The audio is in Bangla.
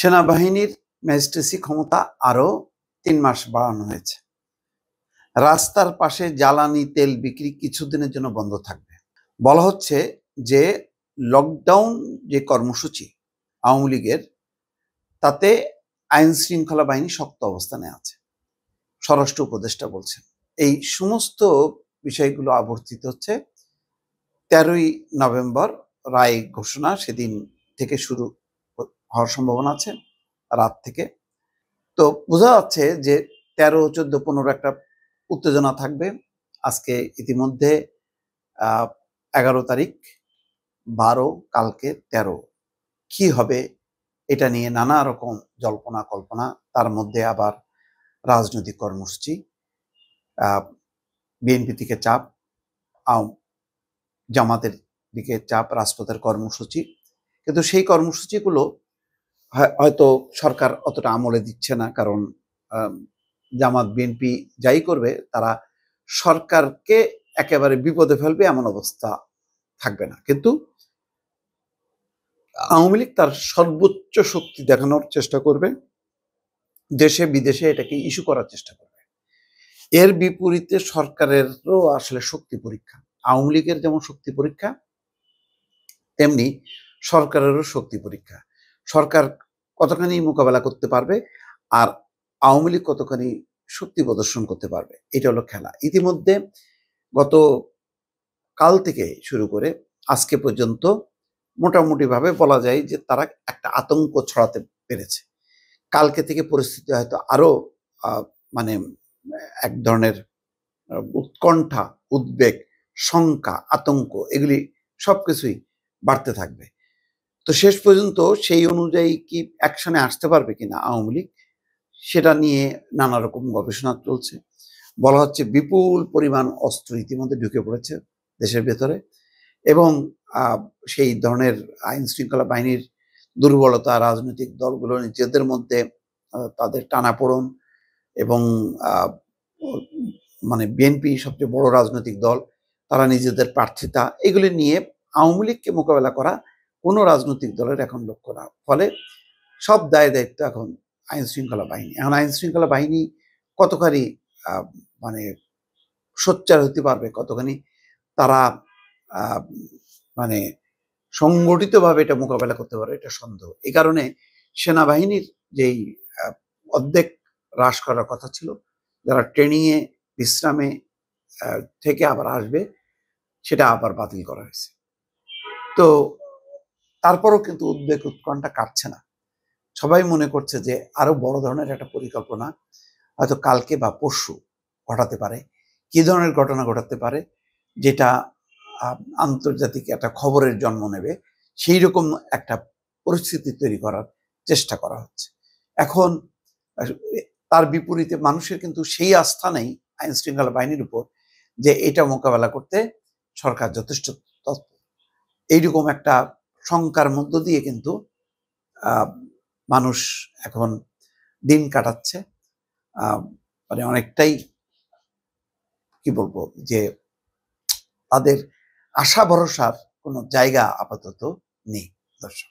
সেনাবাহিনীর ম্যাজিস্ট্রেসি ক্ষমতা আরো ৩ মাস বাড়ানো হয়েছে। রাস্তার পাশে জ্বালানি তেল বিক্রি কিছুদিনের জন্য বন্ধ থাকবে। বলা হচ্ছে যে লকডাউন যে কর্মসূচি আওয়ামী লীগের, তাতে আইন শৃঙ্খলা বাহিনী শক্ত অবস্থানে আছে। স্বরাষ্ট্র উপদেষ্টা বলছেন এই সমস্ত বিষয়গুলো আবর্তিত হচ্ছে ১৩ই নভেম্বর রায় ঘোষণা, সেদিন থেকে শুরু হওয়ার সম্ভাবনা আছে রাত থেকে। তো বোঝা যাচ্ছে যে ১৩, ১৪, ১৫ একটা উত্তেজনা থাকবে। আজকে ইতিমধ্যে ১১ তারিখ, ১২, কালকে ১৩, কি হবে এটা নিয়ে নানা রকম জল্পনা কল্পনা। তার মধ্যে আবার রাজনৈতিক কর্মসূচি, বিএনপি থেকে চাপ, জামাতের দিকে চাপ, রাজপথের কর্মসূচি। কিন্তু সেই কর্মসূচিগুলো হয়তো সরকার অতটা আমলে দিচ্ছে না, কারণ জামাত বিএনপি যাই করবে তারা সরকারকে একেবারে বিপদে ফেলবে এমন অবস্থা থাকবে না। কিন্তু আওয়ামী লীগ তার সর্বোচ্চ শক্তি দেখানোর চেষ্টা করবে, দেশে বিদেশে এটাকে ইস্যু করার চেষ্টা করবে। এর বিপরীতে সরকারেরও আসলে শক্তি পরীক্ষা। আওয়ামী লীগের যেমন শক্তি পরীক্ষা, তেমনি সরকারেরও শক্তি পরীক্ষা। সরকার কতখানি মোকাবেলা করতে পারবে আর আওয়ামী লীগ কতখানি শক্তি প্রদর্শন করতে পারবে, এটা হলো খেলা। ইতিমধ্যে গত কাল থেকে শুরু করে আজকে পর্যন্ত মোটামুটিভাবে বলা যায় যে তারা একটা আতঙ্ক ছড়াতে পেরেছে। কালকে থেকে পরিস্থিতি হয়তো আরো মানে এক ধরনের উৎকণ্ঠা, উদ্বেগ, শঙ্কা, আতঙ্ক, এগুলি সবকিছুই বাড়তে থাকবে। তো শেষ পর্যন্ত সেই অনুযায়ী কি অ্যাকশনে আসতে পারবে কিনা আওয়ামী লীগ, সেটা নিয়ে নানা রকম গবেষণা চলছে। বলা হচ্ছে বিপুল পরিমাণ অস্ত্র ইতিমধ্যে ঢুকে পড়েছে দেশের ভেতরে, এবং সেই ধরনের আইন শৃঙ্খলা বাহিনীর দুর্বলতা, রাজনৈতিক দলগুলো নিজেদের মধ্যে তাদের টানাপোড়েন, এবং মানে বিএনপি সবচেয়ে বড় রাজনৈতিক দল, তারা নিজেদের প্রার্থিতা, এগুলি নিয়ে আওয়ামী লীগকে মোকাবেলা করা কোনো রাজনৈতিক দলের এখন লক্ষ্য না। ফলে সব দায় দায়িত্ব এখন আইন শৃঙ্খলা বাহিনী। এখন আইন শৃঙ্খলা বাহিনী কতখানি মানে সোচ্চার হতে পারবে, কতখানি তারা মানে সংগঠিতভাবে এটা মোকাবেলা করতে পারবে, এটা সন্দেহ। এই কারণে সেনাবাহিনীর যেই অর্ধেক হ্রাস করার কথা ছিল, যারা ট্রেনিংয়ে বিশ্রামে থেকে আবার আসবে, সেটা আবার বাতিল করা হয়েছে। তো তারপরও কিন্তু উদ্বেগ উৎকণ্ঠা কাটছে না। সবাই মনে করছে যে আরো বড় ধরনের একটা পরিকল্পনা হয়তো কালকে বা পরশু ঘটাতে পারে। কি ধরনের ঘটনা ঘটাতে পারে, যেটা আন্তর্জাতিক একটা খবরের জন্ম নেবে, সেই রকম একটা পরিস্থিতি তৈরি করার চেষ্টা করা হচ্ছে। এখন তার বিপরীতে মানুষের কিন্তু সেই আস্থা নেই আইন শৃঙ্খলা বাহিনীর উপর যে এটা মোকাবেলা করতে সরকার যথেষ্ট তৎপর। এইরকম একটা শঙ্কার মধ্য দিয়ে কিন্তু মানুষ এখন দিন কাটাচ্ছে। মানে অনেকটাই কি বলবো, যে তাদের আশা ভরসার কোনো জায়গা আপাতত নেই। দর্শক।